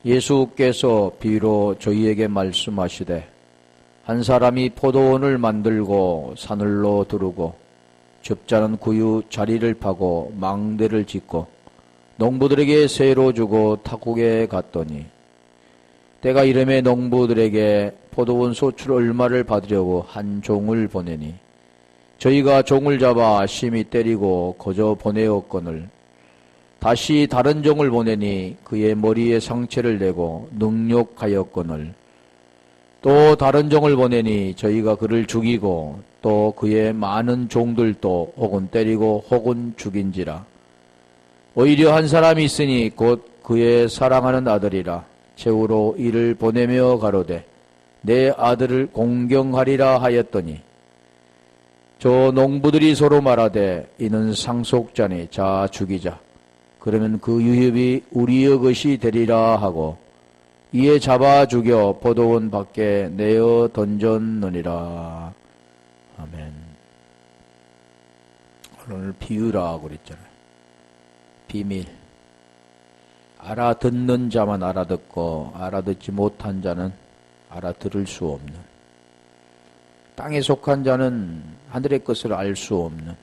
예수께서 비유로 저희에게 말씀하시되 한 사람이 포도원을 만들고 사늘로 두르고 접자는 구유 자리를 파고 망대를 짓고 농부들에게 세로 주고 탁국에 갔더니 때가 이름에 농부들에게 포도원 소출 얼마를 받으려고 한 종을 보내니 저희가 종을 잡아 심히 때리고 거저 보내었거늘 다시 다른 종을 보내니 그의 머리에 상처를 내고 능욕하였거늘 또 다른 종을 보내니 저희가 그를 죽이고 또 그의 많은 종들도 혹은 때리고 혹은 죽인지라. 오히려 한 사람이 있으니 곧 그의 사랑하는 아들이라 최후로 이를 보내며 가로되 내 아들을 공경하리라 하였더니 저 농부들이 서로 말하되 이는 상속자니 자 죽이자. 그러면 그 유협이 우리의 것이 되리라 하고 이에 잡아 죽여 포도원 밖에 내어 던졌느니라. 아멘. 오늘 비유라고 그랬잖아요. 비밀. 알아듣는 자만 알아듣고 알아듣지 못한 자는 알아들을 수 없는, 땅에 속한 자는 하늘의 것을 알 수 없는,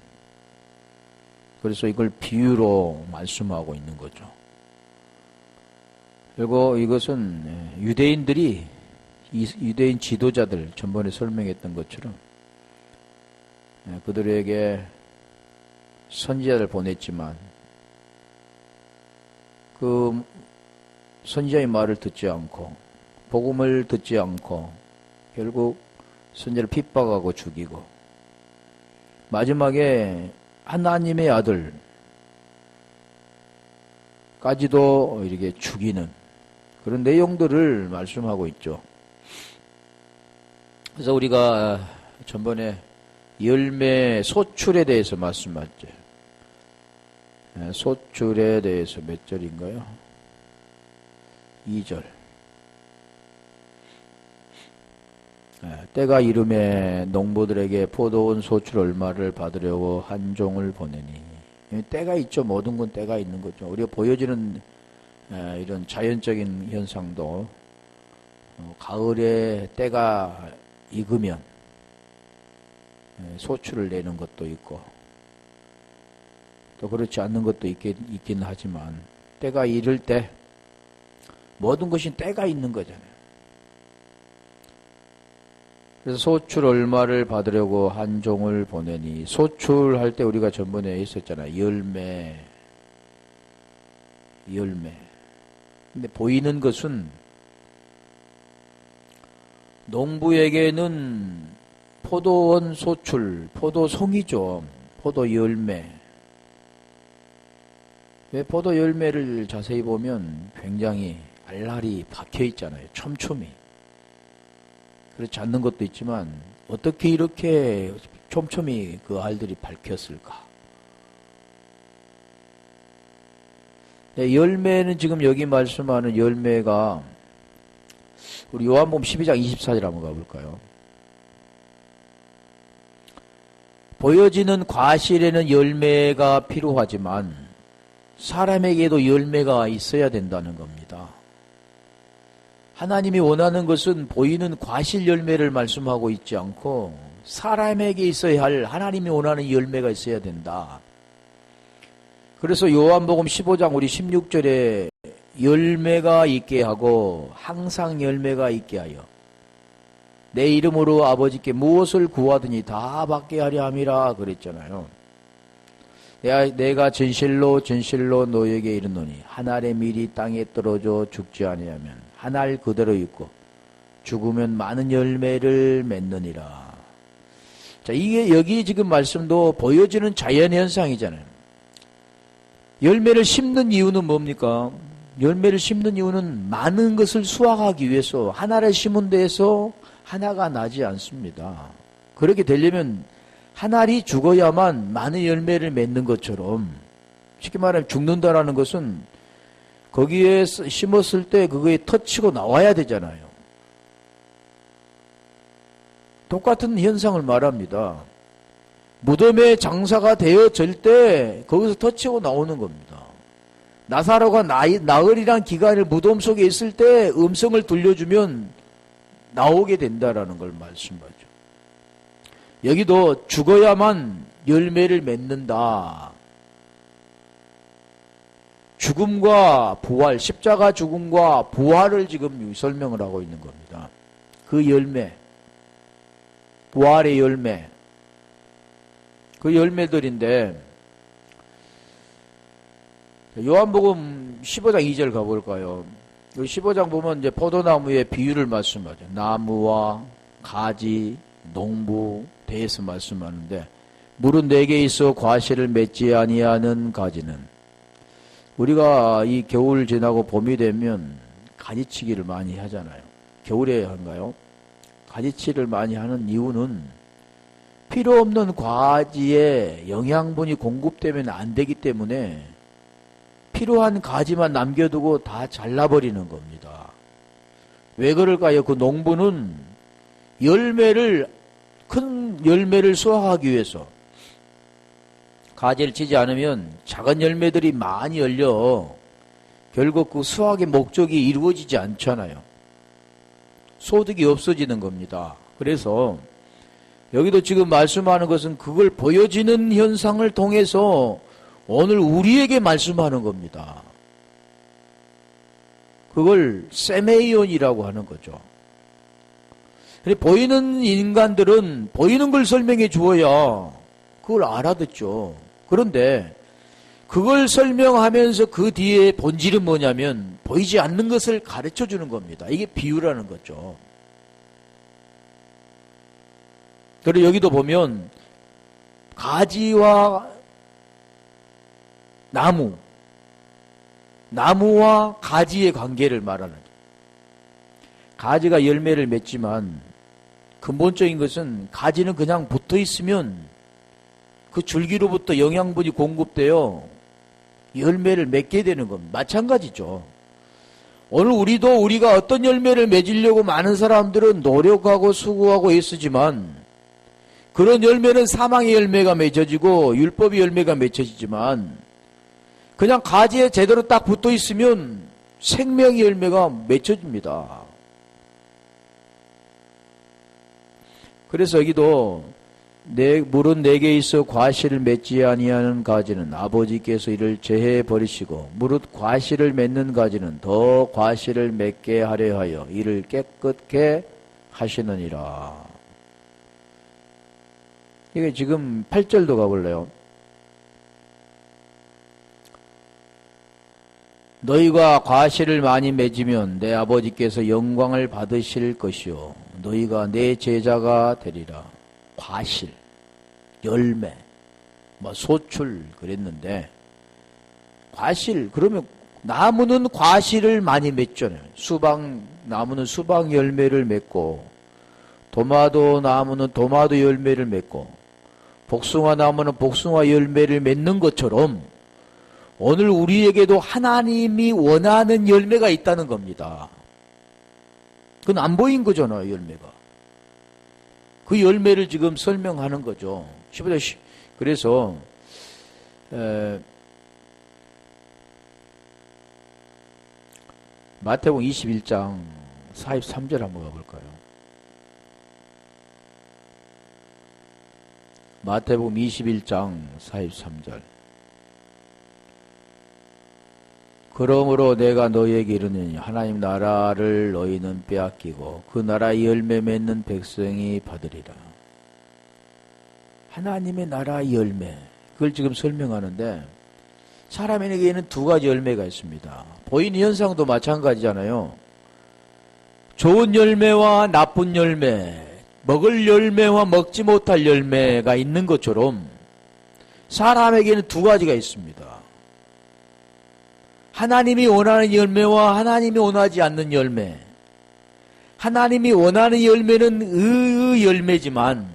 그래서 이걸 비유로 말씀하고 있는 거죠. 그리고 이것은 유대인들이, 유대인 지도자들, 전번에 설명했던 것처럼 그들에게 선지자를 보냈지만 그 선지자의 말을 듣지 않고 복음을 듣지 않고 결국 선지자를 핍박하고 죽이고 마지막에 하나님의 아들까지도 이렇게 죽이는 그런 내용들을 말씀하고 있죠. 그래서 우리가 전번에 열매 소출에 대해서 말씀하죠. 소출에 대해서 몇 절인가요? 2절. 때가 이름에 농부들에게 포도원 소출 얼마를 받으려고 한 종을 보내니. 때가 있죠. 모든 건 때가 있는 거죠. 우리가 보여지는 이런 자연적인 현상도 가을에 때가 익으면 소출을 내는 것도 있고 또 그렇지 않는 것도 있긴 하지만 때가 이를 때 모든 것이 때가 있는 거잖아요. 그래서 소출 얼마를 받으려고 한 종을 보내니, 소출할 때 우리가 전번에 있었잖아요. 열매. 근데 보이는 것은 농부에게는 포도원 소출, 포도송이죠. 포도 열매. 왜 포도 열매를 자세히 보면 굉장히 알알이 박혀 있잖아요. 촘촘히. 그렇지 않는 것도 있지만 어떻게 이렇게 촘촘히 그 알들이 밝혔을까? 열매는 지금 여기 말씀하는 열매가 우리 요한복음 12장 24절 한번 가볼까요? 보여지는 과실에는 열매가 필요하지만 사람에게도 열매가 있어야 된다는 겁니다. 하나님이 원하는 것은 보이는 과실 열매를 말씀하고 있지 않고 사람에게 있어야 할 하나님이 원하는 열매가 있어야 된다. 그래서 요한복음 15장 우리 16절에 열매가 있게 하고 항상 열매가 있게 하여 내 이름으로 아버지께 무엇을 구하더니 다 받게 하려 함이라 그랬잖아요. 내가 진실로 너에게 이르노니 한 알의 밀이 땅에 떨어져 죽지 아니하면 한 알 그대로 있고 죽으면 많은 열매를 맺느니라. 자, 이게 여기 지금 말씀도 보여지는 자연현상이잖아요. 열매를 심는 이유는 뭡니까? 열매를 심는 이유는 많은 것을 수확하기 위해서 하나를 심은 데에서 하나가 나지 않습니다. 그렇게 되려면 한 알이 죽어야만 많은 열매를 맺는 것처럼 쉽게 말하면 죽는다라는 것은 거기에 심었을 때 그거에 터치고 나와야 되잖아요. 똑같은 현상을 말합니다. 무덤에 장사가 되어질 때 거기서 터치고 나오는 겁니다. 나사로가 나흘이란 기간을 무덤 속에 있을 때 음성을 들려주면 나오게 된다라는 걸 말씀하죠. 여기도 죽어야만 열매를 맺는다. 죽음과 부활, 십자가 죽음과 부활을 지금 설명을 하고 있는 겁니다. 그 열매, 부활의 열매, 그 열매들인데 요한복음 15장 2절 가볼까요? 15장 보면 이제 포도나무의 비유를 말씀하죠. 나무와 가지, 농부 대해서 말씀하는데 물은 내게 있어 과실을 맺지 아니하는 가지는 우리가 이 겨울 지나고 봄이 되면 가지치기를 많이 하잖아요. 겨울에 한가요? 가지치기를 많이 하는 이유는 필요 없는 과지에 영양분이 공급되면 안 되기 때문에 필요한 가지만 남겨두고 다 잘라버리는 겁니다. 왜 그럴까요? 그 농부는 큰 열매를 수확하기 위해서 가지를 치지 않으면 작은 열매들이 많이 열려 결국 그 수확의 목적이 이루어지지 않잖아요. 소득이 없어지는 겁니다. 그래서 여기도 지금 말씀하는 것은 그걸 보여지는 현상을 통해서 오늘 우리에게 말씀하는 겁니다. 그걸 세메이온이라고 하는 거죠. 보이는 인간들은 보이는 걸 설명해 주어야 그걸 알아듣죠. 그런데 그걸 설명하면서 그 뒤에 본질은 뭐냐면 보이지 않는 것을 가르쳐 주는 겁니다. 이게 비유라는 거죠. 그리고 여기도 보면 가지와 나무와 가지의 관계를 말하는 거예요. 가지가 열매를 맺지만 근본적인 것은 가지는 그냥 붙어 있으면 그 줄기로부터 영양분이 공급되어 열매를 맺게 되는 겁니다. 마찬가지죠. 오늘 우리가 어떤 열매를 맺으려고 많은 사람들은 노력하고 수고하고 애쓰지만 그런 열매는 사망의 열매가 맺어지고 율법의 열매가 맺혀지지만 그냥 가지에 제대로 딱 붙어 있으면 생명의 열매가 맺혀집니다. 그래서 여기도 물은 내게 있어 과실을 맺지 아니하는 가지는 아버지께서 이를 제해 버리시고 무릇 과실을 맺는 가지는 더 과실을 맺게 하려 하여 이를 깨끗게 하시느니라. 이게 지금 8절도 가볼래요. 너희가 과실을 많이 맺으면 내 아버지께서 영광을 받으실 것이요 너희가 내 제자가 되리라. 과실, 열매, 소출 그랬는데 과실 그러면 나무는 과실을 많이 맺잖아요. 나무는 수박 열매를 맺고 도마도 나무는 도마도 열매를 맺고 복숭아 나무는 복숭아 열매를 맺는 것처럼 오늘 우리에게도 하나님이 원하는 열매가 있다는 겁니다. 그건 안 보인 거잖아요, 열매가. 그 열매를 지금 설명하는 거죠. 15절. 그래서 마태복음 21장 43절 한번 가볼까요? 마태복음 21장 43절. 그러므로 내가 너희에게 이르노니 하나님 나라를 너희는 빼앗기고 그 나라의 열매 맺는 백성이 받으리라. 하나님의 나라의 열매, 그걸 지금 설명하는데 사람에게는 두 가지 열매가 있습니다. 보이는 현상도 마찬가지잖아요. 좋은 열매와 나쁜 열매, 먹을 열매와 먹지 못할 열매가 있는 것처럼 사람에게는 두 가지가 있습니다. 하나님이 원하는 열매와 하나님이 원하지 않는 열매. 하나님이 원하는 열매는 의의 열매지만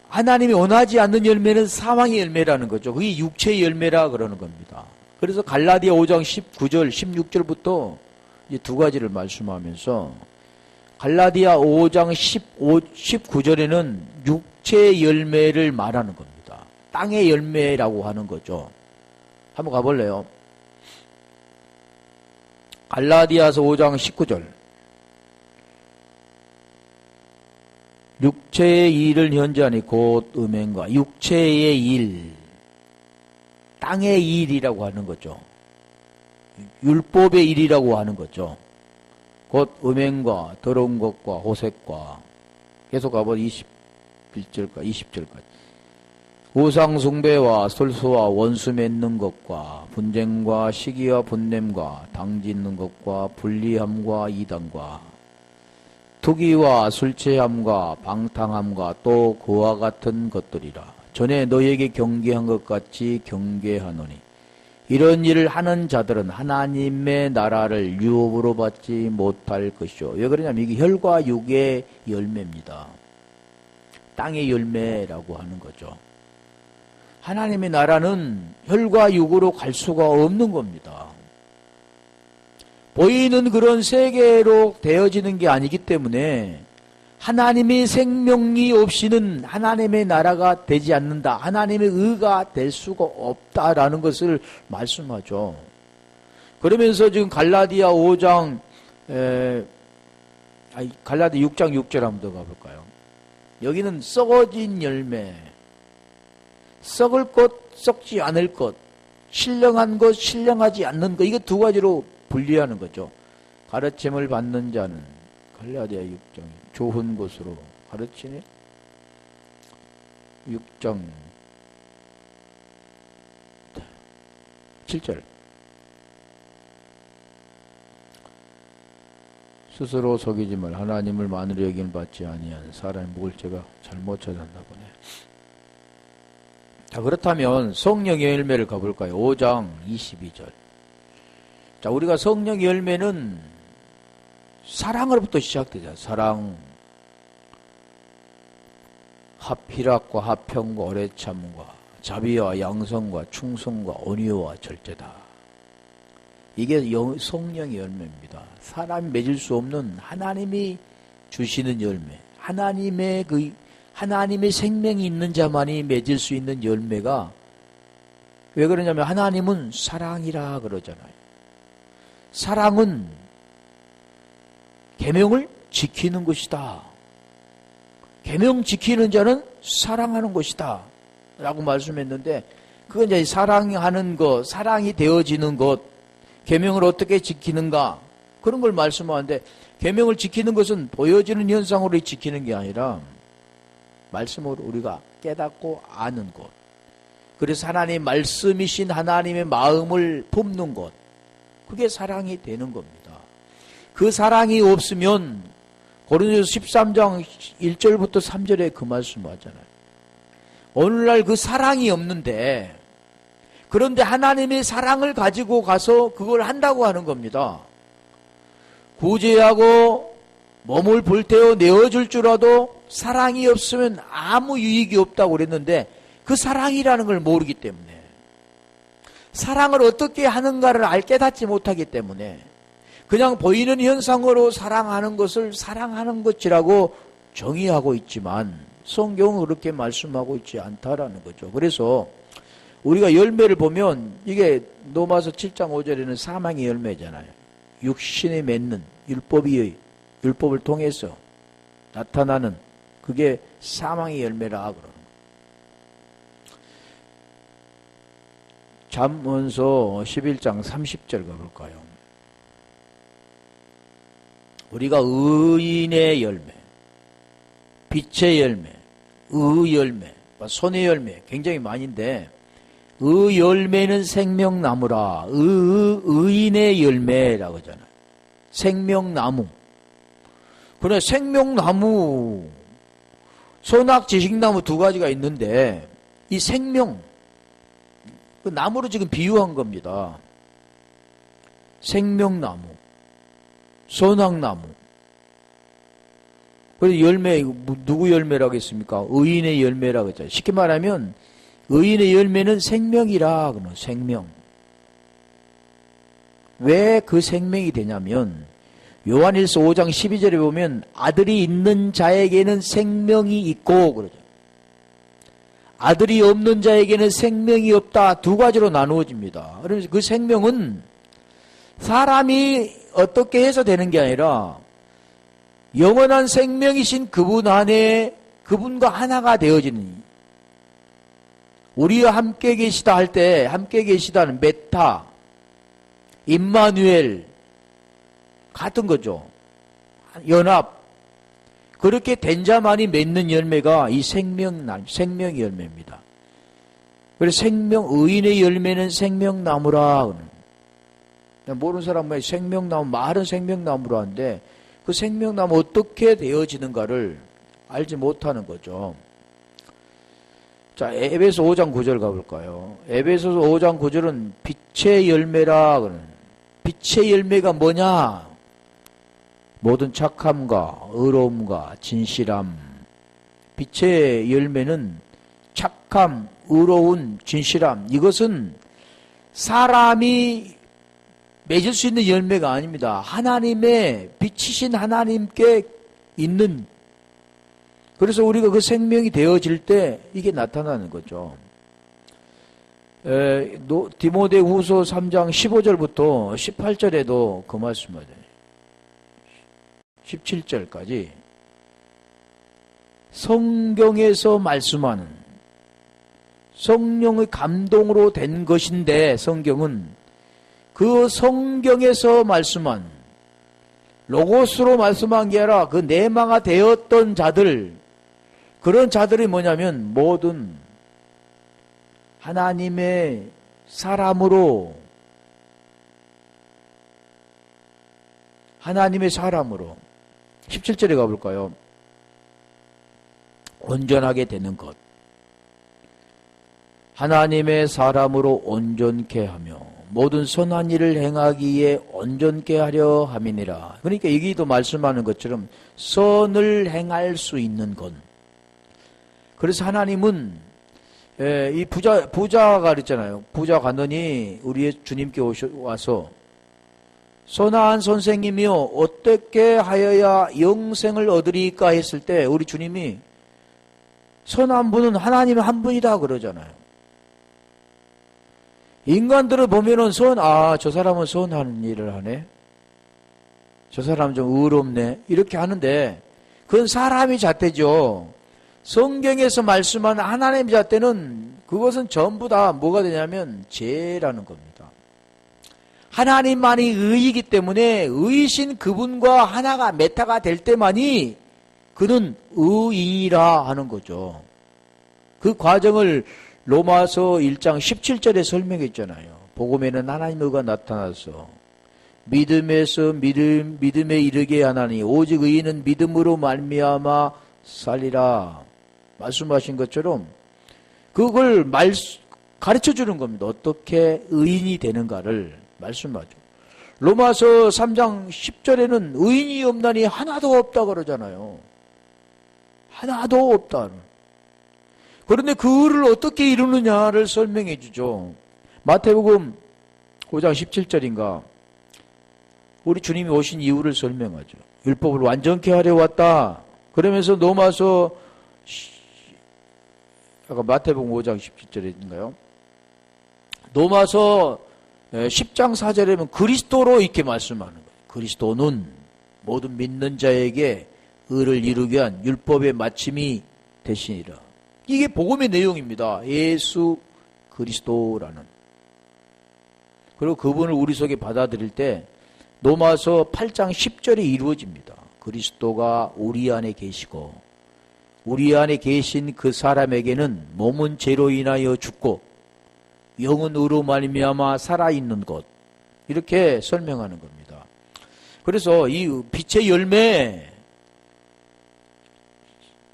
하나님이 원하지 않는 열매는 사망의 열매라는 거죠. 그게 육체의 열매라 그러는 겁니다. 그래서 갈라디아 5장 19절, 16절부터 이제 두 가지를 말씀하면서 갈라디아 5장 19절에는 육체의 열매를 말하는 겁니다. 땅의 열매라고 하는 거죠. 한번 가볼래요? 갈라디아서 5장 19절. 육체의 일을 현저하니 곧 음행과 육체의 일, 땅의 일이라고 하는 거죠. 율법의 일이라고 하는 거죠. 곧 음행과 더러운 것과 호색과 계속 가보면 21절까지 20절까지 우상 숭배와 술수와 원수 맺는 것과 분쟁과 시기와 분냄과 당짓는 것과 불리함과 이단과 투기와 술취함과 방탕함과 또 그와 같은 것들이라. 전에 너희에게 경계한 것 같이 경계하노니 이런 일을 하는 자들은 하나님의 나라를 유업으로 받지 못할 것이요. 왜 그러냐면 이게 혈과 육의 열매입니다. 땅의 열매라고 하는 거죠. 하나님의 나라는 혈과 육으로 갈 수가 없는 겁니다. 보이는 그런 세계로 되어지는 게 아니기 때문에 하나님의 생명이 없이는 하나님의 나라가 되지 않는다. 하나님의 의가 될 수가 없다라는 것을 말씀하죠. 그러면서 지금 갈라디아 5장, 갈라디아 6장 6절 한번 더 가볼까요? 여기는 썩어진 열매, 썩을 것, 썩지 않을 것, 신령한 것, 신령하지 않는 것, 이거 두 가지로 분리하는 거죠. 가르침을 받는 자는 갈라디아 6장 좋은 것으로 가르치네. 6장 7절 스스로 속이지 말 하나님을 만으로 여김을 받지 아니한 사람이 먹을 죄가 잘못 찾았나 보네. 자, 그렇다면 성령의 열매를 가볼까요? 5장 22절. 자, 우리가 성령의 열매는 사랑으로부터 시작되잖아요. 사랑, 희락과 화평과 오래 참음과 자비와 양성과 충성과 온유와 절제다. 이게 성령의 열매입니다. 사람이 맺을 수 없는 하나님이 주시는 열매, 하나님의 생명이 있는 자만이 맺을 수 있는 열매가, 왜 그러냐면 하나님은 사랑이라 그러잖아요. 사랑은 계명을 지키는 것이다. 계명 지키는 자는 사랑하는 것이다. 라고 말씀했는데, 그건 이제 사랑하는 것, 사랑이 되어지는 것, 계명을 어떻게 지키는가, 그런 걸 말씀하는데, 계명을 지키는 것은 보여지는 현상으로 지키는 게 아니라 말씀으로 우리가 깨닫고 아는 것, 그래서 하나님 말씀이신 하나님의 마음을 품는 것, 그게 사랑이 되는 겁니다. 그 사랑이 없으면 고린도서 13장 1절부터 3절에 그 말씀 하잖아요. 오늘날 그 사랑이 없는데, 그런데 하나님의 사랑을 가지고 가서 그걸 한다고 하는 겁니다. 구제하고 몸을 불태워 내어줄 줄라도 사랑이 없으면 아무 유익이 없다고 그랬는데, 그 사랑이라는 걸 모르기 때문에, 사랑을 어떻게 하는가를 깨닫지 못하기 때문에 그냥 보이는 현상으로 사랑하는 것을 사랑하는 것이라고 정의하고 있지만 성경은 그렇게 말씀하고 있지 않다라는 거죠. 그래서 우리가 열매를 보면 이게 로마서 7장 5절에는 사망의 열매잖아요. 육신에 맺는 율법을 통해서 나타나는 그게 사망의 열매라 그러는 거예요. 잠언서 11장 30절 가볼까요? 우리가 의인의 열매, 빛의 열매, 의 열매, 손의 열매 굉장히 많은데, 의 열매는 생명나무라. 의인의 열매라고 하잖아요. 생명나무. 그래, 생명나무, 선악지식나무 두 가지가 있는데, 이 생명, 그 나무로 지금 비유한 겁니다. 생명나무, 선악나무. 그래서 열매, 누구 열매라고 했습니까? 의인의 열매라고 했잖아요. 쉽게 말하면 의인의 열매는 생명이라 그러는 생명. 왜 그 생명이 되냐면 요한일서 5장 12절에 보면 아들이 있는 자에게는 생명이 있고 그러죠. 아들이 없는 자에게는 생명이 없다. 두 가지로 나누어집니다. 그래서 그 생명은 사람이 어떻게 해서 되는 게 아니라 영원한 생명이신 그분 안에 그분과 하나가 되어지는, 우리와 함께 계시다 할 때 함께 계시다는 메타, 임마누엘 같은 거죠. 연합. 그렇게 된 자만이 맺는 열매가 이 생명의 열매입니다. 그래서 의인의 열매는 생명나무라. 모르는 사람은 생명나무, 말은 생명나무로 하는데 그 생명나무 어떻게 되어지는가를 알지 못하는 거죠. 자, 에베소 5장 9절 가볼까요? 에베소서 5장 9절은 빛의 열매라. 빛의 열매가 뭐냐? 모든 착함과 의로움과 진실함. 빛의 열매는 착함, 의로운, 진실함. 이것은 사람이 맺을 수 있는 열매가 아닙니다. 하나님의 빛이신 하나님께 있는, 그래서 우리가 그 생명이 되어질 때 이게 나타나는 거죠. 디모데후서 3장 15절부터 18절에도 그 말씀을 17절까지 성경에서 말씀하는, 성령의 감동으로 된 것인데, 성경은 그 성경에서 말씀한, 로고스로 말씀한 게 아니라 그 내마가 되었던 자들, 그런 자들이 뭐냐면 모든 하나님의 사람으로 17절에 가볼까요? 온전하게 되는 것. 하나님의 사람으로 온전케 하며 모든 선한 일을 행하기에 온전케 하려 함이니라. 그러니까 여기도 말씀하는 것처럼 선을 행할 수 있는 것. 그래서 하나님은 이 부자가 그랬잖아요. 부자 가더니 우리의 주님께 와서 선한 선생님이요 어떻게 하여야 영생을 얻으리까 했을 때 우리 주님이 선한 분은 하나님 한 분이다 그러잖아요. 인간들을 보면은 저 사람은 선한 일을 하네. 저 사람은 좀 의롭네. 이렇게 하는데 그건 사람이 잣대죠. 성경에서 말씀하는 하나님 잣대는 그것은 전부 다 뭐가 되냐면 죄라는 겁니다. 하나님만이 의이기 때문에 의이신 그분과 하나가 메타가 될 때만이 그는 의인이라 하는 거죠. 그 과정을 로마서 1장 17절에 설명했잖아요. 복음에는 하나님의 의가 나타나서 믿음에서 믿음에 이르게 하나니 오직 의인은 믿음으로 말미암아 살리라 말씀하신 것처럼 그걸 가르쳐 주는 겁니다. 어떻게 의인이 되는가를 말씀하죠. 로마서 3장 10절에는 의인이 없나니 하나도 없다 그러잖아요. 하나도 없다. 그런데 그 의를 어떻게 이루느냐를 설명해 주죠. 마태복음 5장 17절인가 우리 주님이 오신 이유를 설명하죠. 율법을 완전케 하려 왔다. 그러면서 로마서 아까 마태복음 5장 17절인가요? 로마서 10장 4절에는 그리스도로 이렇게 말씀하는 거예요. 그리스도는 모든 믿는 자에게 의를 이루게 한 율법의 마침이 되시니라. 이게 복음의 내용입니다. 예수 그리스도라는. 그리고 그분을 우리 속에 받아들일 때 로마서 8장 10절에 이루어집니다. 그리스도가 우리 안에 계시고 우리 안에 계신 그 사람에게는 몸은 죄로 인하여 죽고 영은 의로 말미암아 살아있는 것. 이렇게 설명하는 겁니다. 그래서 이 빛의 열매,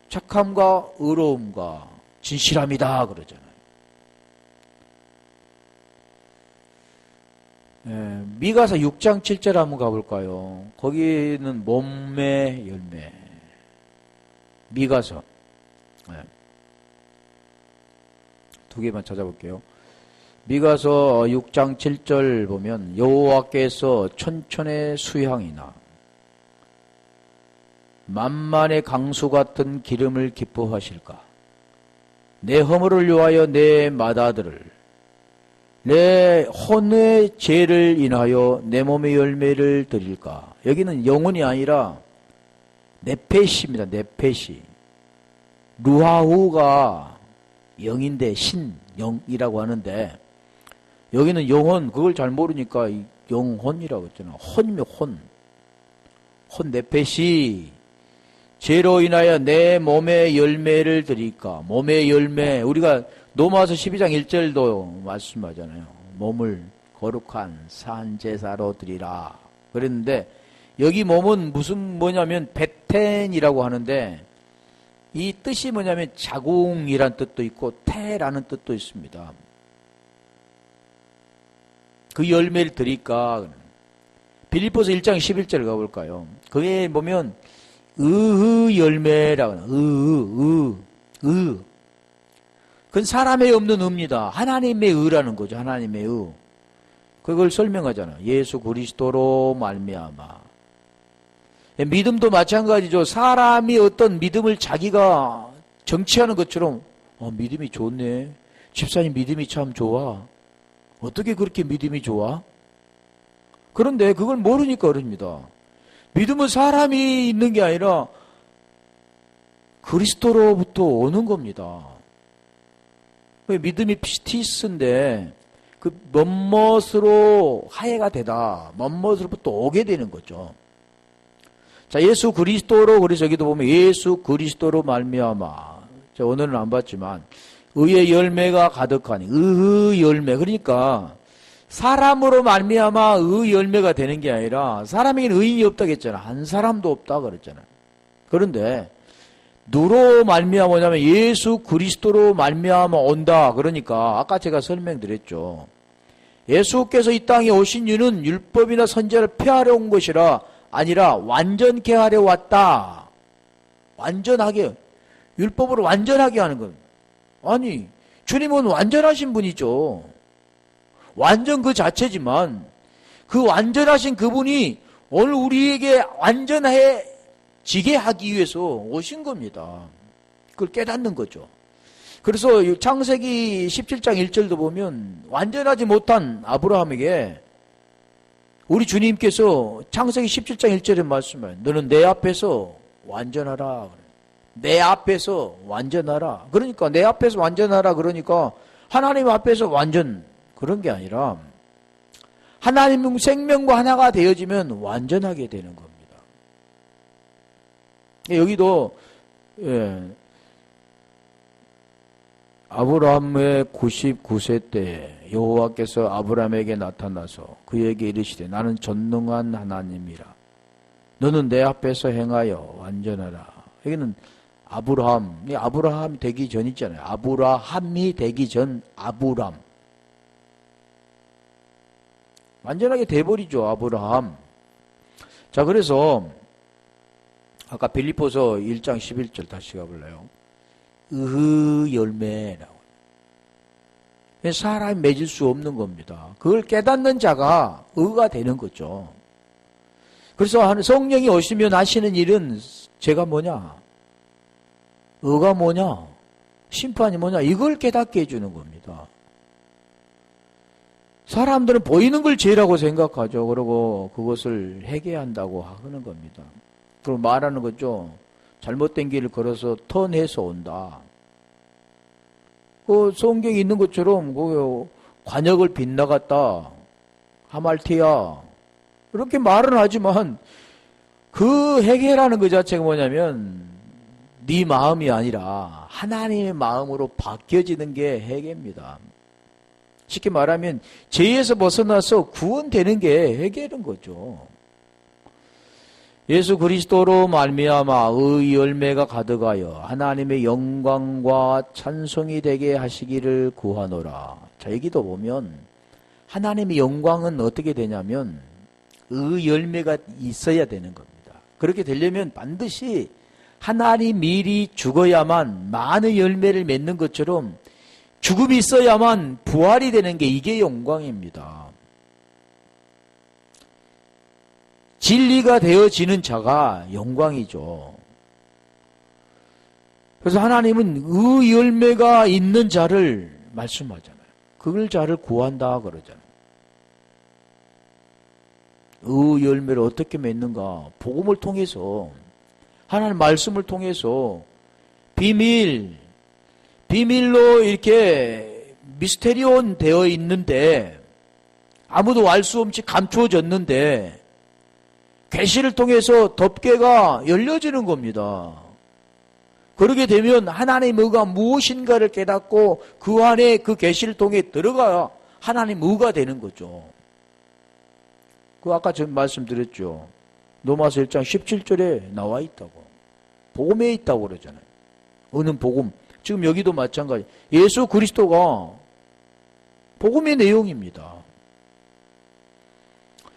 착함과 의로움과 진실함이다 그러잖아요. 미가서 6장 7절 한번 가볼까요? 거기는 몸의 열매. 미가서 두 개만 찾아볼게요. 미가서 6장 7절 보면 여호와께서 천천의 수향이나 만만의 강수 같은 기름을 기뻐하실까? 내 허물을 위하여 내 맏아들을 내 혼의 죄를 인하여 내 몸의 열매를 드릴까? 여기는 영혼이 아니라 네페시입니다. 네페시. 루하우가 영인데 신, 영이라고 하는데 여기는 영혼, 그걸 잘 모르니까 영혼이라고 했잖아. 혼이면 혼. 혼 네페시. 죄로 인하여 내 몸의 열매를 드릴까? 몸의 열매. 우리가 로마서 12장 1절도 말씀하잖아요. 몸을 거룩한 산제사로 드리라. 그랬는데 여기 몸은 뭐냐면 베텐이라고 하는데 이 뜻이 뭐냐면 자궁이란 뜻도 있고 태라는 뜻도 있습니다. 그 열매를 드릴까? 빌립보서 1장 11절 가볼까요? 거기에 보면 열매라고 하나. 그건 사람의 없는 의입니다. 하나님의 의라는 거죠. 하나님의 의. 그걸 설명하잖아. 예수 그리스도로 말미암아. 믿음도 마찬가지죠. 사람이 어떤 믿음을 자기가 정치하는 것처럼 믿음이 좋네. 집사님 믿음이 참 좋아. 어떻게 그렇게 믿음이 좋아? 그런데 그걸 모르니까 그럽니다. 믿음은 사람이 있는 게 아니라 그리스도로부터 오는 겁니다. 믿음이 피스티스인데 그 멋멋으로 하해가 되다. 멋멋으로부터 오게 되는 거죠. 자, 예수 그리스도로, 그래서 여기도 보면 예수 그리스도로 말미암아. 자, 오늘은 안 봤지만 의의 열매가 가득하니 의의 열매. 그러니까 사람으로 말미암아 의의 열매가 되는 게 아니라 사람에게는 의인이 없다고 했잖아. 한 사람도 없다 그랬잖아요. 그런데 누로 말미암아 뭐냐면 예수 그리스도로 말미암아 온다. 그러니까 아까 제가 설명드렸죠. 예수께서 이 땅에 오신 이유는 율법이나 선지자를 폐하려 온 것이라 아니라 완전케 하려 왔다. 완전하게, 율법으로 완전하게 하는 겁니다. 아니, 주님은 완전하신 분이죠. 완전 그 자체지만 그 완전하신 그분이 오늘 우리에게 완전해지게 하기 위해서 오신 겁니다. 그걸 깨닫는 거죠. 그래서 창세기 17장 1절도 보면 완전하지 못한 아브라함에게 우리 주님께서 창세기 17장 1절에 말씀해요. 너는 내 앞에서 완전하라. 내 앞에서 완전하라. 그러니까 내 앞에서 완전하라. 그러니까 하나님 앞에서 완전 그런 게 아니라 하나님 생명과 하나가 되어지면 완전하게 되는 겁니다. 여기도 아브라함의 99세 때 여호와께서 아브라함에게 나타나서 그에게 이르시되 나는 전능한 하나님이라. 너는 내 앞에서 행하여 완전하라. 여기는 아브라함이 되기 전 있잖아요. 아브라함이 되기 전 아브람. 완전하게 돼버리죠. 아브라함. 자, 그래서 아까 빌립보서 1장 11절 다시 가볼래요. 의 열매라고. 사람이 맺을 수 없는 겁니다. 그걸 깨닫는 자가 의가 되는 거죠. 그래서 성령이 오시면 하시는 일은 제가 뭐냐? 의가 뭐냐? 심판이 뭐냐? 이걸 깨닫게 해주는 겁니다. 사람들은 보이는 걸 죄라고 생각하죠. 그러고 그것을 회개한다고 하는 겁니다. 그리고 말하는 거죠. 잘못된 길을 걸어서 턴해서 온다. 그 성경에 있는 것처럼 그 관역을 빗나갔다. 하말티야. 이렇게 말은 하지만 그 회개라는 것 자체가 뭐냐면 네 마음이 아니라 하나님의 마음으로 바뀌어지는 게 회개입니다. 쉽게 말하면 죄에서 벗어나서 구원되는 게 회개는 거죠. 예수 그리스도로 말미암아 의 열매가 가득하여 하나님의 영광과 찬송이 되게 하시기를 구하노라. 자, 여기도 보면 하나님의 영광은 어떻게 되냐면 의 열매가 있어야 되는 겁니다. 그렇게 되려면 반드시 하나님 미리 죽어야만 많은 열매를 맺는 것처럼 죽음이 있어야만 부활이 되는 게 이게 영광입니다. 진리가 되어지는 자가 영광이죠. 그래서 하나님은 의 열매가 있는 자를 말씀하잖아요. 그걸 자를 구한다 그러잖아요. 의 열매를 어떻게 맺는가? 복음을 통해서, 하나님 말씀을 통해서 비밀로 이렇게 미스테리온 되어 있는데, 아무도 알 수 없이 감추어졌는데 계시를 통해서 덮개가 열려지는 겁니다. 그러게 되면 하나님 의가 무엇인가를 깨닫고 그 안에 그 계시를 통해 들어가야 하나님 의가 되는 거죠. 그 아까 전 말씀드렸죠. 로마서 1장 17절에 나와 있다고. 복음에 있다고 그러잖아요. 의는 복음. 지금 여기도 마찬가지. 예수 그리스도가 복음의 내용입니다.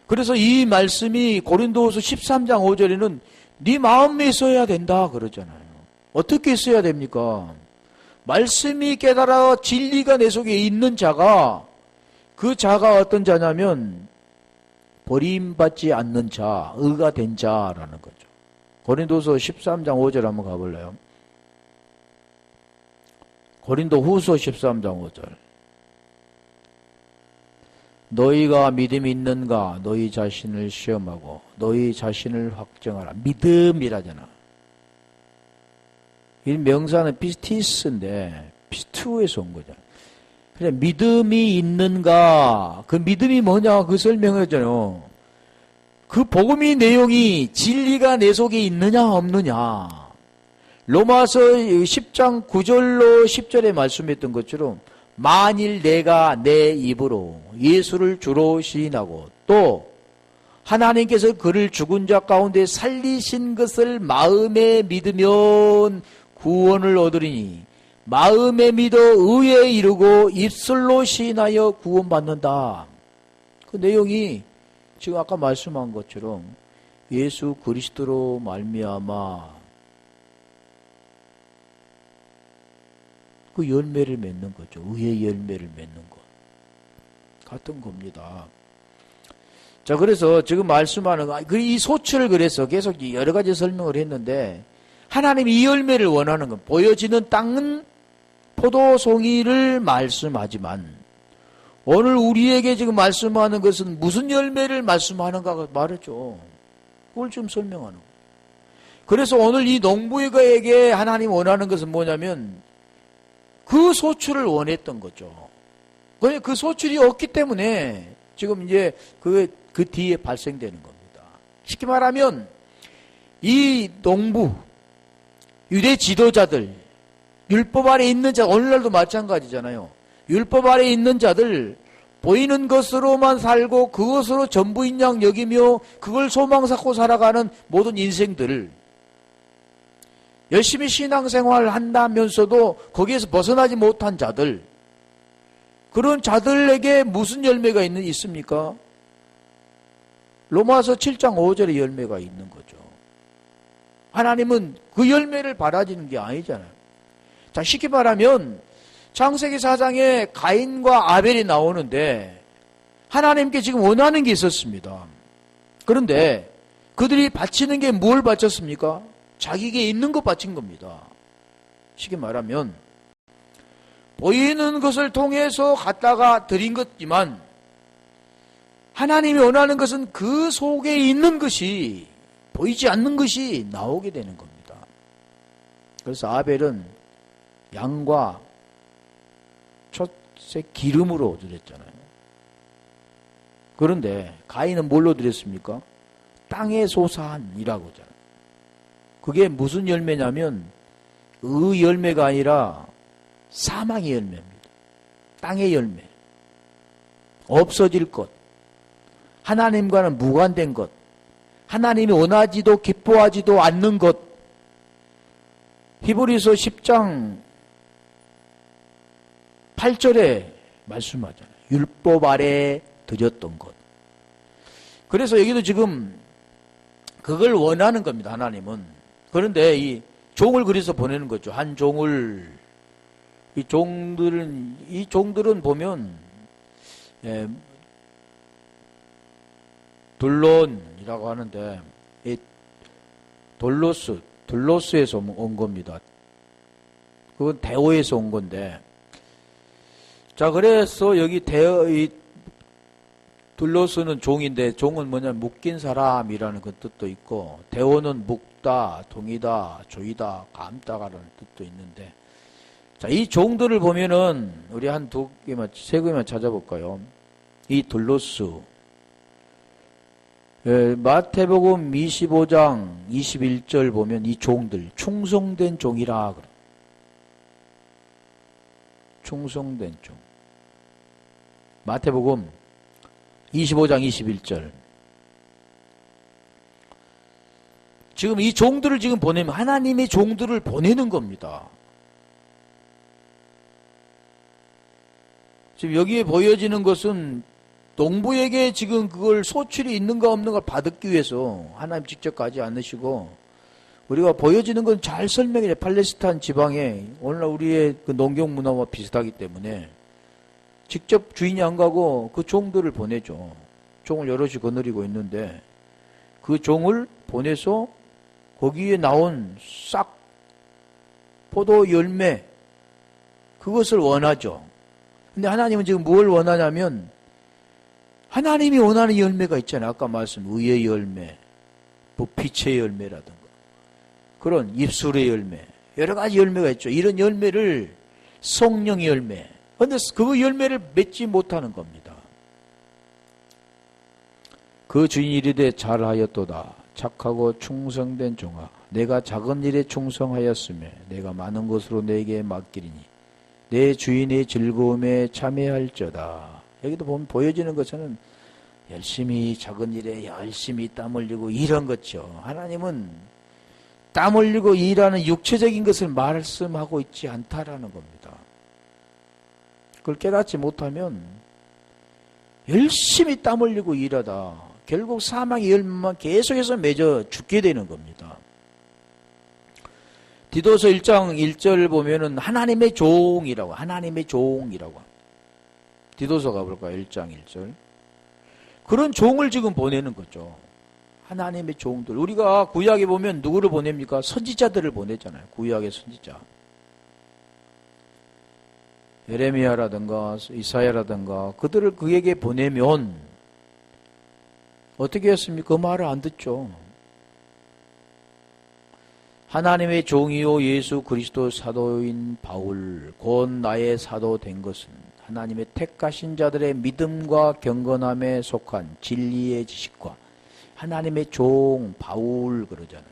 그래서 이 말씀이 고린도후서 13장 5절에는 네 마음에 써야 된다 그러잖아요. 어떻게 써야 됩니까? 말씀이 깨달아 진리가 내 속에 있는 자가, 그 자가 어떤 자냐면 버림받지 않는 자, 의가 된 자라는 거죠. 고린도서 13장 5절 한번 가볼래요? 고린도후서 13장 5절. 너희가 믿음이 있는가? 너희 자신을 시험하고 너희 자신을 확정하라. 믿음이라잖아. 이 명사는 피스티스인데 피스투에서 온 거잖아. 그래, 믿음이 있는가? 그 믿음이 뭐냐? 그 설명하잖아요. 그 복음의 내용이 진리가 내 속에 있느냐 없느냐. 로마서 10장 9절로 10절에 말씀했던 것처럼 만일 내가 내 입으로 예수를 주로 시인하고 또 하나님께서 그를 죽은 자 가운데 살리신 것을 마음에 믿으면 구원을 얻으리니 마음에 믿어 의에 이르고 입술로 시인하여 구원받는다. 그 내용이 지금 아까 말씀한 것처럼 예수 그리스도로 말미암아 그 열매를 맺는 거죠. 의의 열매를 맺는 것. 같은 겁니다. 자, 그래서 지금 말씀하는 이 소출을 그래서 계속 여러 가지 설명을 했는데, 하나님이 이 열매를 원하는 건, 보여지는 땅은 포도송이를 말씀하지만, 오늘 우리에게 지금 말씀하는 것은 무슨 열매를 말씀하는가 말했죠. 그걸 지금 설명하는 거예요. 그래서 오늘 이 농부에게 하나님 원하는 것은 뭐냐면, 그 소출을 원했던 거죠. 그 소출이 없기 때문에 지금 이제 그 뒤에 발생되는 겁니다. 쉽게 말하면 이 농부, 유대 지도자들, 율법 아래 있는 자, 오늘날도 마찬가지잖아요. 율법 아래 있는 자들, 보이는 것으로만 살고 그것으로 전부인 양 여기며 그걸 소망 삼고 살아가는 모든 인생들, 열심히 신앙생활을 한다면서도 거기에서 벗어나지 못한 자들, 그런 자들에게 무슨 열매가 있습니까? 로마서 7장 5절의 열매가 있는 거죠. 하나님은 그 열매를 바라지는 게 아니잖아요. 자, 쉽게 말하면 창세기 4장에 가인과 아벨이 나오는데 하나님께 지금 원하는 게 있었습니다. 그런데 그들이 바치는 게 뭘 바쳤습니까? 자기에게 있는 것 바친 겁니다. 쉽게 말하면 보이는 것을 통해서 갖다가 드린 것지만 하나님이 원하는 것은 그 속에 있는 것이, 보이지 않는 것이 나오게 되는 겁니다. 그래서 아벨은 양과 첫 기름으로 드렸잖아요. 그런데 가인은 뭘로 드렸습니까? 땅의 소산이라고 하잖아요. 그게 무슨 열매냐면 의 열매가 아니라 사망의 열매입니다. 땅의 열매. 없어질 것. 하나님과는 무관된 것. 하나님이 원하지도 기뻐하지도 않는 것. 히브리서 10장 8절에 말씀하잖아요. 율법 아래 드렸던 것. 그래서 여기도 지금 그걸 원하는 겁니다. 하나님은. 그런데 이 종을 그래서 보내는 거죠. 한 종을. 이 종들은 보면 둘론이라고 하는데 이 돌로스에서 온 겁니다. 그건 대오에서 온 건데. 자, 그래서 여기 이 둘로스는 종인데, 종은 뭐냐면 묶인 사람이라는 그 뜻도 있고, 대오는 묶다, 동이다, 조이다, 감다라는 뜻도 있는데, 자, 이 종들을 보면은, 우리 한 세 개만 찾아볼까요? 이 둘로스. 마태복음 25장 21절 보면 이 종들, 충성된 종이라 그래. 충성된 종. 마태복음 25장 21절. 지금 이 종들을 지금 보내면 하나님의 종들을 보내는 겁니다. 지금 여기에 보여지는 것은 농부에게 지금 그걸 소출이 있는가 없는가 받기 위해서 하나님 직접 가지 않으시고, 우리가 보여지는 건 잘 설명해요. 팔레스타인 지방에 오늘날 우리의 그 농경 문화와 비슷하기 때문에 직접 주인이 안 가고 그 종들을 보내죠. 종을 여럿이 거느리고 있는데 그 종을 보내서 거기에 나온 싹 포도 열매, 그것을 원하죠. 근데 하나님은 지금 뭘 원하냐면, 하나님이 원하는 열매가 있잖아요. 아까 말씀 의의 열매, 뭐 빛의 열매라든가 그런 입술의 열매, 여러 가지 열매가 있죠. 이런 열매를 성령의 열매. 그런데 그 열매를 맺지 못하는 겁니다. 그 주인이 이르되 잘하였도다. 착하고 충성된 종아, 내가 작은 일에 충성하였으며 내가 많은 것으로 내게 맡기리니 내 주인의 즐거움에 참여할저다. 여기도 보면 보여지는 것은 열심히 작은 일에 열심히 땀 흘리고 이런 거죠. 하나님은 땀 흘리고 일하는 육체적인 것을 말씀하고 있지 않다라는 겁니다. 그걸 깨닫지 못하면 열심히 땀 흘리고 일하다 결국 사망의 열매만 계속해서 맺어 죽게 되는 겁니다. 디도서 1장 1절 보면은 하나님의 종이라고, 하나님의 종이라고. 디도서 가볼까요? 1장 1절. 그런 종을 지금 보내는 거죠. 하나님의 종들. 우리가 구약에 보면 누구를 보냅니까? 선지자들을 보내잖아요. 구약의 선지자. 예레미야라든가 이사야라든가 그들을 그에게 보내면 어떻게 했습니까? 그 말을 안 듣죠. 하나님의 종이요 예수 그리스도 사도인 바울 곧 나의 사도 된 것은 하나님의 택하신 자들의 믿음과 경건함에 속한 진리의 지식과 하나님의 종 바울 그러잖아요.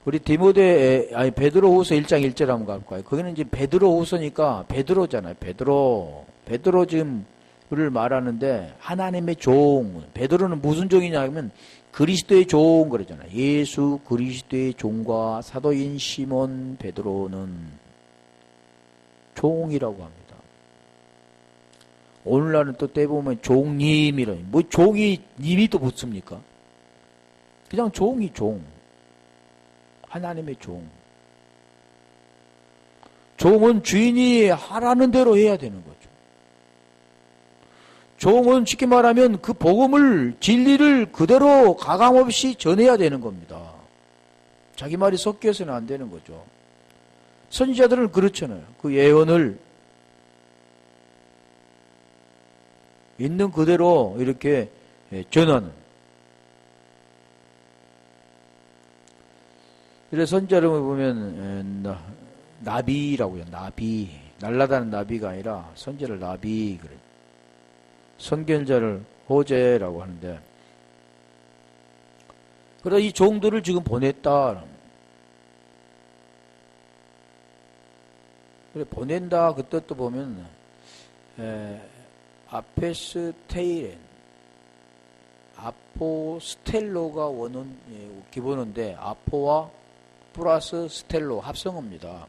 우리 베드로후서 1장 1절 한번 갈까요? 거기는 이제 베드로후서니까 베드로잖아요. 베드로 지금 그를 말하는데 하나님의 종. 베드로는 무슨 종이냐 하면 그리스도의 종 그러잖아요. 예수 그리스도의 종과 사도인 시몬 베드로는 종이라고 합니다. 오늘날은 또 때보면 종님이라, 뭐 종이 님이 또 붙습니까? 그냥 종이 종. 하나님의 종. 종은 주인이 하라는 대로 해야 되는 거죠. 종은 쉽게 말하면 그 복음을, 진리를 그대로 가감없이 전해야 되는 겁니다. 자기 말이 섞여서는 안 되는 거죠. 선지자들은 그렇잖아요. 그 예언을 있는 그대로 이렇게 전하는. 그래서 선지자를 보면 나비라고 해요. 나비. 날아다니는 나비가 아니라 선지자를 나비 그래요. 선견자를 호재라고 하는데, 그래서 이 종들을 지금 보냈다. 그래 보낸다 그 뜻도 보면 아페스테이렌, 아포스텔로가 원은 기본어인데 아포와 플러스 스텔로 합성어입니다.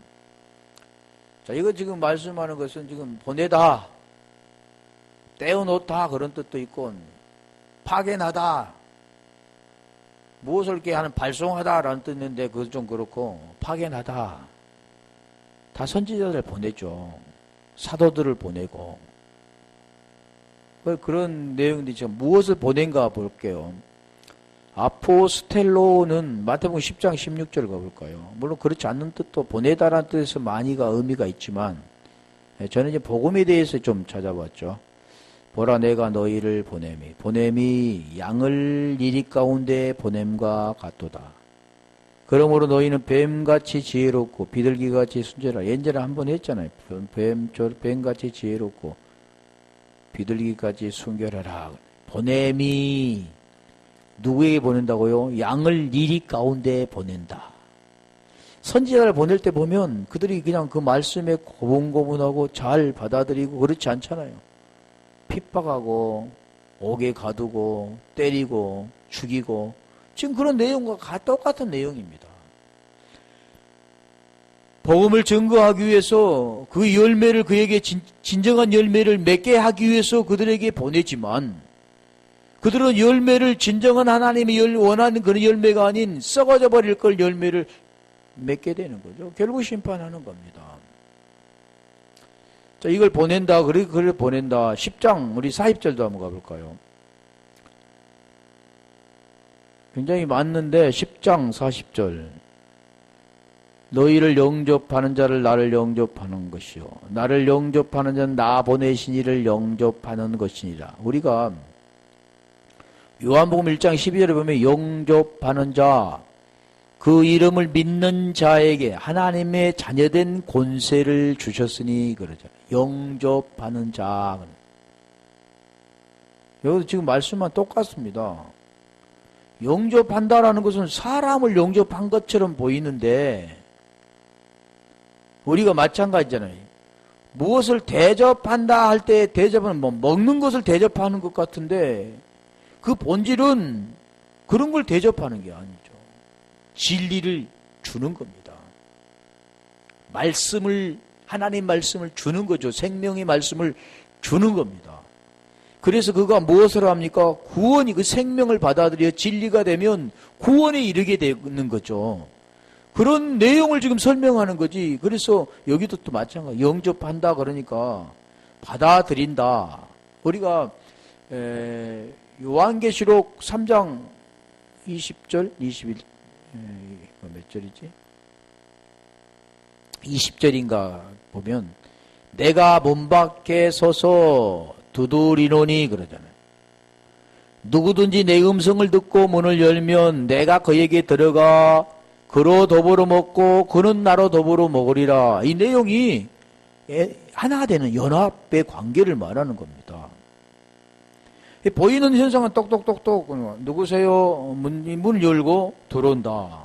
자, 이거 지금 말씀하는 것은 지금 보내다, 떼어놓다 그런 뜻도 있고, 파견하다, 무엇을 이렇게 하는 발송하다라는 뜻인데 그건 좀 그렇고, 파견하다. 다 선지자들을 보내죠. 사도들을 보내고. 그런 내용들이 지금 무엇을 보낸가 볼게요. 아포스텔로는 마태복음 10장 16절 가볼까요? 물론 그렇지 않는 뜻도 보내다라는 뜻에서 많이가 의미가 있지만 저는 이제 복음에 대해서 좀 찾아봤죠. 보라 내가 너희를 보냄이 양을 이리 가운데 보냄과 같도다. 그러므로 너희는 뱀같이 지혜롭고 비둘기같이 순전하라. 옛날에 한번 했잖아요. 뱀같이 지혜롭고 비둘기같이 순결하라. 보냄이 누구에게 보낸다고요? 양을 이리 가운데 보낸다. 선지자를 보낼 때 보면 그들이 그냥 그 말씀에 고분고분하고 잘 받아들이고 그렇지 않잖아요. 핍박하고 옥에 가두고 때리고 죽이고 지금 그런 내용과 똑같은 내용입니다. 복음을 증거하기 위해서 그 열매를 그에게 진정한 열매를 맺게 하기 위해서 그들에게 보내지만 그들은 열매를 진정한 하나님이 원하는 그런 열매가 아닌 썩어져 버릴 걸 열매를 맺게 되는 거죠. 결국 심판하는 겁니다. 자, 이걸 보낸다. 그걸 보낸다. 10장 우리 40절도 한번 가볼까요? 굉장히 많는데 10장 40절 너희를 영접하는 자를 나를 영접하는 것이요 나를 영접하는 자는 나 보내신 이를 영접하는 것이니라. 우리가 요한복음 1장 12절에 보면 영접하는 자, 그 이름을 믿는 자에게 하나님의 자녀된 권세를 주셨으니 그러죠. 영접하는 자. 여기서 지금 말씀만 똑같습니다. 영접한다라는 것은 사람을 영접한 것처럼 보이는데 우리가 마찬가지잖아요. 무엇을 대접한다 할 때 대접은 뭐 먹는 것을 대접하는 것 같은데 그 본질은 그런 걸 대접하는 게 아니죠. 진리를 주는 겁니다. 하나님 말씀을 주는 거죠. 생명의 말씀을 주는 겁니다. 그래서 그가 무엇을 합니까? 구원이 그 생명을 받아들여 진리가 되면 구원에 이르게 되는 거죠. 그런 내용을 지금 설명하는 거지. 그래서 여기도 또 마찬가지. 영접한다 그러니까 받아들인다. 우리가 요한계시록 3장 20절, 21, 몇 절이지? 20절인가 보면 내가 문 밖에 서서 두드리노니 그러잖아요. 누구든지 내 음성을 듣고 문을 열면 내가 그에게 들어가 그로 더불어 먹고 그는 나로 더불어 먹으리라. 이 내용이 하나 되는 연합의 관계를 말하는 겁니다. 보이는 현상은 똑똑똑똑 누구세요? 문을 열고 들어온다.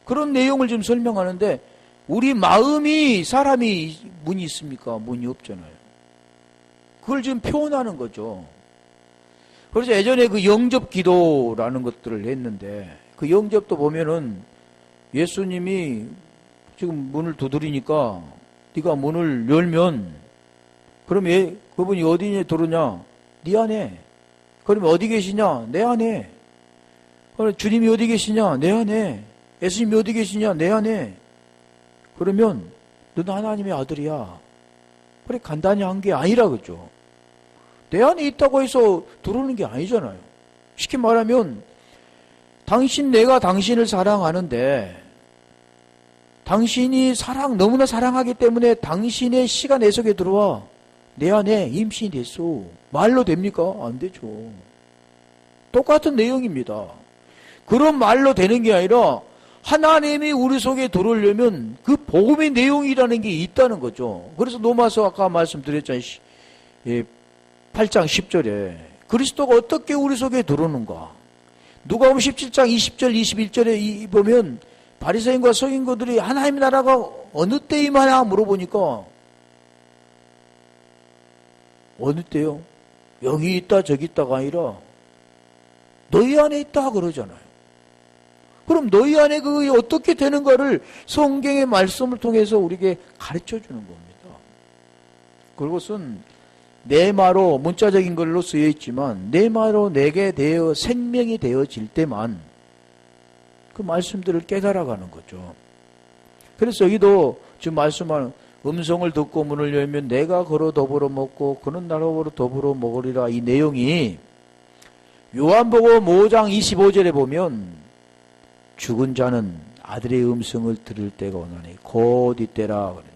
그런 내용을 지금 설명하는데 우리 마음이 사람이 문이 있습니까? 문이 없잖아요. 그걸 지금 표현하는 거죠. 그래서 예전에 그 영접 기도라는 것들을 했는데 그 영접도 보면은 예수님이 지금 문을 두드리니까 네가 문을 열면 그럼 그분이 어디에 들어오냐? 네 안에. 그러면 어디 계시냐? 내 안에. 그럼 주님이 어디 계시냐? 내 안에. 예수님이 어디 계시냐? 내 안에. 그러면 너는 하나님의 아들이야. 그래 간단히 한 게 아니라 그죠. 내 안에 있다고 해서 들어오는 게 아니잖아요. 쉽게 말하면 내가 당신을 사랑하는데 당신이 너무나 사랑하기 때문에 당신의 시간 내 속에 들어와. 내 안에 임신이 됐어. 말로 됩니까? 안 되죠. 똑같은 내용입니다. 그런 말로 되는 게 아니라 하나님이 우리 속에 들어오려면 그 복음의 내용이라는 게 있다는 거죠. 그래서 로마서 아까 말씀드렸잖아요. 8장 10절에 그리스도가 어떻게 우리 속에 들어오는가. 누가복음 17장 20절 21절에 보면 바리새인과 서기관들이 하나님의 나라가 어느 때 임하냐 물어보니까 어느 때요? 여기 있다 저기 있다가 아니라 너희 안에 있다 그러잖아요. 그럼 너희 안에 그게 어떻게 되는가를 성경의 말씀을 통해서 우리에게 가르쳐 주는 겁니다. 그것은 네마로 문자적인 걸로 쓰여 있지만 네마로 내게 되어 생명이 되어질 때만 그 말씀들을 깨달아가는 거죠. 그래서 여기도 지금 말씀하는 음성을 듣고 문을 열면 내가 그로 더불어 먹고 그는 나로 더불어 먹으리라. 이 내용이 요한복음 5장 25절에 보면 죽은 자는 아들의 음성을 들을 때가 오나니 곧 이때라 그래요.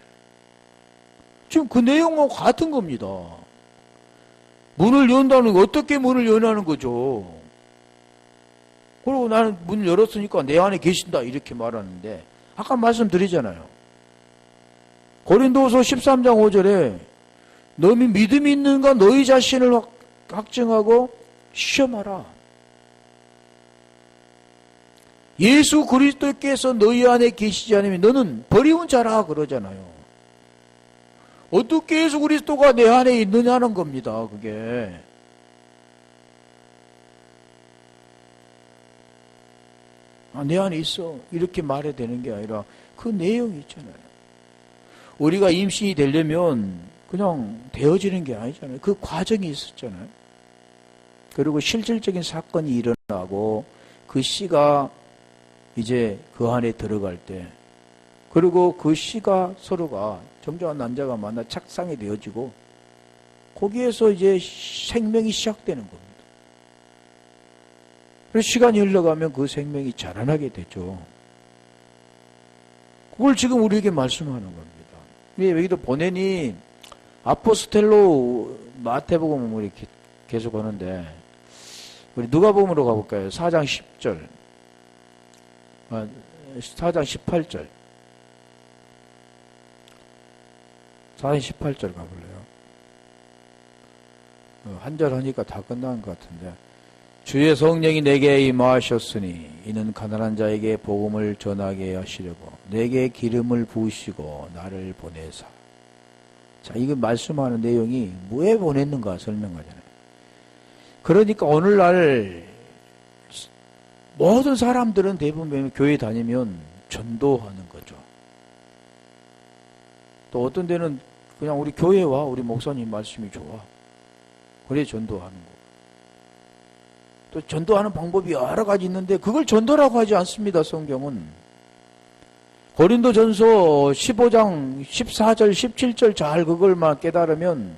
지금 그 내용과 같은 겁니다. 문을 연다는 거, 어떻게 문을 여는 거죠? 그리고 나는 문을 열었으니까 내 안에 계신다 이렇게 말하는데 아까 말씀드리잖아요. 고린도후서 13장 5절에 너희 믿음이 있는가 너희 자신을 확증하고 시험하라. 예수 그리스도께서 너희 안에 계시지 않으면 너는 버리운 자라 그러잖아요. 어떻게 예수 그리스도가 내 안에 있느냐는 겁니다. 그게. 내 안에 있어. 이렇게 말해야 되는 게 아니라 그 내용이 있잖아요. 우리가 임신이 되려면 그냥 되어지는 게 아니잖아요. 그 과정이 있었잖아요. 그리고 실질적인 사건이 일어나고 그 씨가 이제 그 안에 들어갈 때 그리고 그 씨가 서로가 정정한 남자가 만나 착상이 되어지고 거기에서 이제 생명이 시작되는 겁니다. 그래서 시간이 흘러가면 그 생명이 자라나게 되죠. 그걸 지금 우리에게 말씀하는 겁니다. 여기도 보내니 아포스텔로 마태복음 우리 계속 하는데 우리 누가복음으로 가볼까요? 4장 10절 4장 18절 4장 18절 가볼래요? 한 절 하니까 다 끝난 것 같은데 주의 성령이 내게 임하셨으니 이는 가난한 자에게 복음을 전하게 하시려고 내게 기름을 부으시고 나를 보내사. 자, 이거 말씀하는 내용이 왜 보냈는가 설명하잖아요. 그러니까 오늘날 모든 사람들은 대부분 교회 다니면 전도하는 거죠. 또 어떤 데는 그냥 우리 교회와 우리 목사님 말씀이 좋아. 그래 전도하는 거. 또 전도하는 방법이 여러 가지 있는데 그걸 전도라고 하지 않습니다. 성경은. 고린도전서 15장 14절 17절 잘 그걸만 깨달으면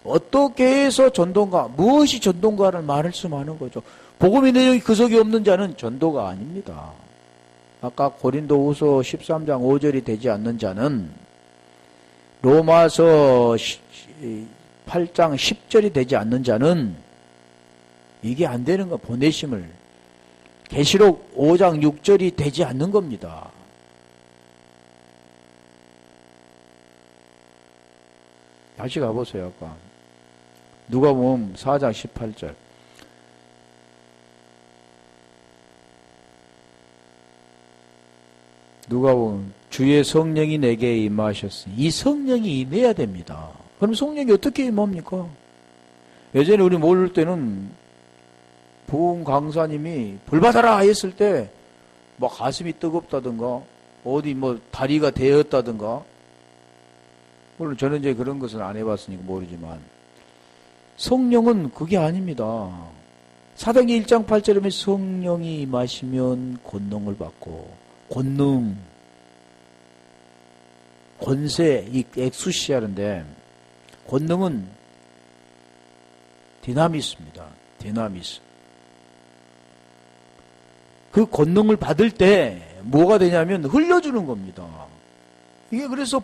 어떻게 해서 전도인가 무엇이 전도인가를 말씀하는 거죠. 복음의 내용이 그 속에 없는 자는 전도가 아닙니다. 아까 고린도후서 13장 5절이 되지 않는 자는 로마서 8장 10절이 되지 않는 자는 이게 안 되는 거 보내심을 계시록 5장 6절이 되지 않는 겁니다. 다시 가보세요. 아까 누가복음 4장 18절 누가복음 주의 성령이 내게 임하셨으니 이 성령이 임해야 됩니다. 그럼 성령이 어떻게 임합니까? 예전에 우리 모를 때는 부흥 강사님이 불 받아라 했을 때 뭐 가슴이 뜨겁다든가 어디 뭐 다리가 데었다든가 물론 저는 이제 그런 것은 안 해봤으니까 모르지만 성령은 그게 아닙니다. 사도행전 1장 8절에 보면 성령이 임하시면 권능을 받고 권능 권세 이 엑수시아인데 권능은 디나미스입니다. 디나미스. 그 권능을 받을 때 뭐가 되냐면 흘려주는 겁니다. 이게 그래서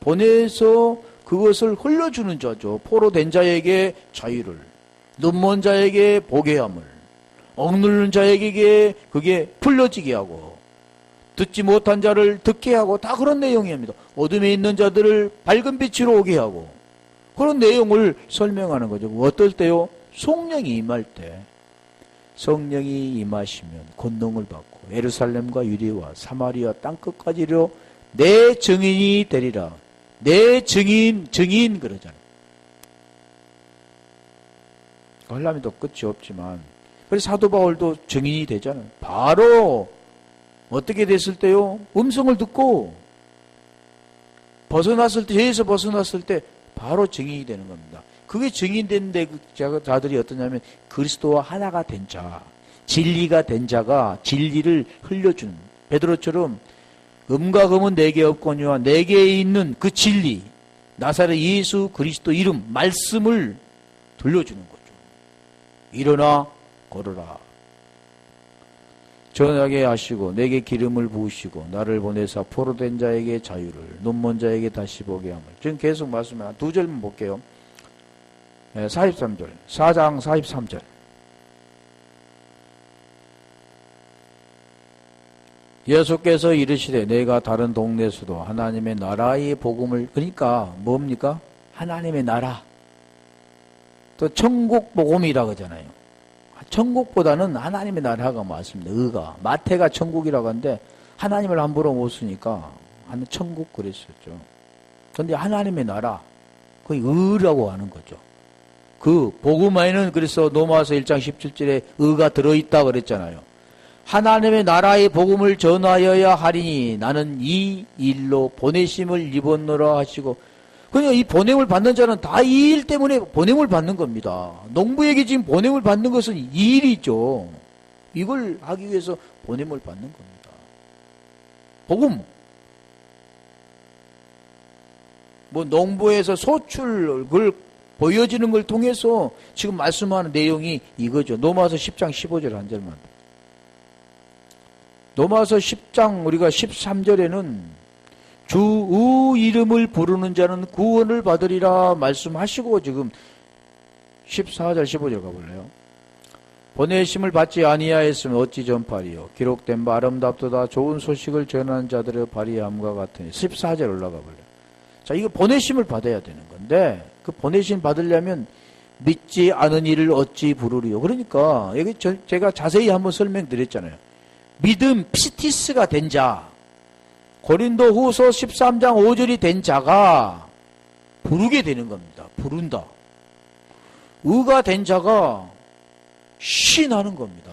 보내서 그것을 흘려주는 자죠. 포로된 자에게 자유를, 눈먼 자에게 보게 함을, 억누른 자에게 그게 풀려지게 하고, 듣지 못한 자를 듣게 하고, 다 그런 내용입니다. 어둠에 있는 자들을 밝은 빛으로 오게 하고, 그런 내용을 설명하는 거죠. 어떨 때요? 성령이 임할 때. 성령이 임하시면 권능을 받고 예루살렘과 유대와 사마리아 땅끝까지로 내 증인이 되리라. 내 증인 그러잖아요. 하려면 또 끝이 없지만 그래서 사도 바울도 증인이 되잖아요. 바로 어떻게 됐을 때요? 음성을 듣고 벗어났을 때 죄에서 벗어났을 때 바로 증인이 되는 겁니다. 그게 증인되는데 그 자들이 어떠냐면 그리스도와 하나가 된 자, 진리가 된 자가 진리를 흘려주는 베드로처럼 금과 금은 내게 없거니와 내게 있는 그 진리 나사렛 예수 그리스도 이름 말씀을 들려주는 거죠. 일어나 걸어라. 전하게 하시고 내게 기름을 부으시고 나를 보내사 포로된 자에게 자유를 눈먼 자에게 다시 보게 함을. 지금 계속 말씀해. 두 절만 볼게요. 43절 4장 43절 예수께서 이르시되 내가 다른 동네에서도 하나님의 나라의 복음을, 그러니까 뭡니까? 하나님의 나라, 또 천국 복음이라고 하잖아요. 천국보다는 하나님의 나라가 맞습니다. 의가 마태가 천국이라고 하는데 하나님을 함부로 못 쓰니까 천국 그랬었죠. 그런데 하나님의 나라, 그 의라고 하는 거죠. 그 복음 안에는 그래서 로마서 1장 17절에 의가 들어있다 그랬잖아요. 하나님의 나라의 복음을 전하여야 하리니 나는 이 일로 보내심을 입었노라 하시고, 그러니까 이 보냄을 받는 자는 다 이 일 때문에 보냄을 받는 겁니다. 농부에게 지금 보냄을 받는 것은 이 일이죠. 이걸 하기 위해서 보냄을 받는 겁니다. 복음. 뭐 농부에서 소출을 보여지는 걸 통해서 지금 말씀하는 내용이 이거죠. 로마서 10장 15절 한 절만. 로마서 10장 우리가 13절에는 주 이름을 부르는 자는 구원을 받으리라 말씀하시고 지금 14절 15절 가볼래요? 보내심을 받지 아니하였으면 어찌 전파리요? 기록된 바 아름답도다 좋은 소식을 전하는 자들의 발이함과 같으니. 14절 올라가 볼래요? 자, 이거 보내심을 받아야 되는 건데 그 보내심 받으려면 믿지 않은 이를 어찌 부르리요? 그러니까 여기 제가 자세히 한번 설명드렸잖아요. 믿음 피티스가 된 자, 고린도 후서 13장 5절이 된 자가 부르게 되는 겁니다. 부른다. 의가 된 자가 시인하는 겁니다.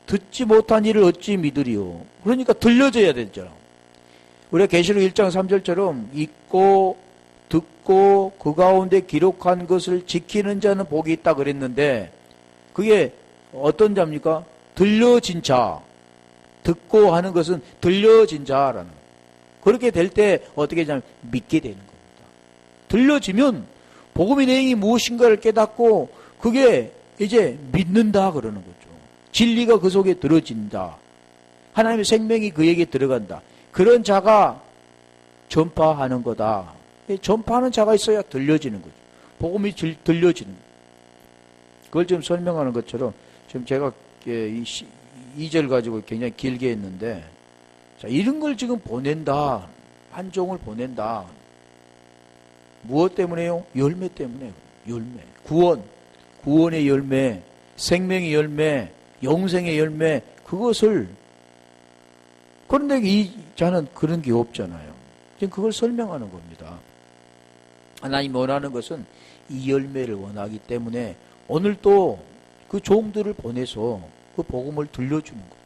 듣지 못한 일을 어찌 믿으리요? 그러니까 들려줘야 되잖아. 우리가 계시록 1장 3절처럼 읽고 듣고 그 가운데 기록한 것을 지키는 자는 복이 있다 그랬는데 그게 어떤 자입니까? 들려진 자. 듣고 하는 것은 들려진 자라는 거예요. 그렇게 될 때 어떻게 하냐면 믿게 되는 겁니다. 들려지면 복음의 내용이 무엇인가를 깨닫고 그게 이제 믿는다 그러는 거죠. 진리가 그 속에 들어진다. 하나님의 생명이 그에게 들어간다. 그런 자가 전파하는 거다. 전파하는 자가 있어야 들려지는 거죠. 복음이 들려지는 거죠. 그걸 지금 설명하는 것처럼 지금 제가 이 2절 가지고 굉장히 길게 했는데, 자, 이런 걸 지금 보낸다. 한 종을 보낸다. 무엇 때문에요? 열매 때문에. 열매. 구원의 열매, 생명의 열매, 영생의 열매, 그것을. 그런데 이 자는 그런 게 없잖아요. 지금 그걸 설명하는 겁니다. 하나님 원하는 것은 이 열매를 원하기 때문에 오늘 또 그 종들을 보내서 그 복음을 들려주는 거죠.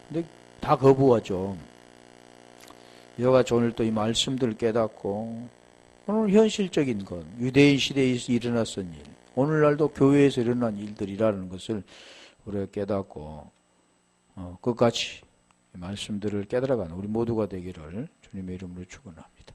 근데 다 거부하죠. 여가지 오늘 또 이 말씀들을 깨닫고 오늘 현실적인 것, 유대인 시대에서 일어났던 일, 오늘날도 교회에서 일어난 일들이라는 것을 우리가 깨닫고 끝까지 말씀들을 깨달아가는 우리 모두가 되기를 주님의 이름으로 축원합니다.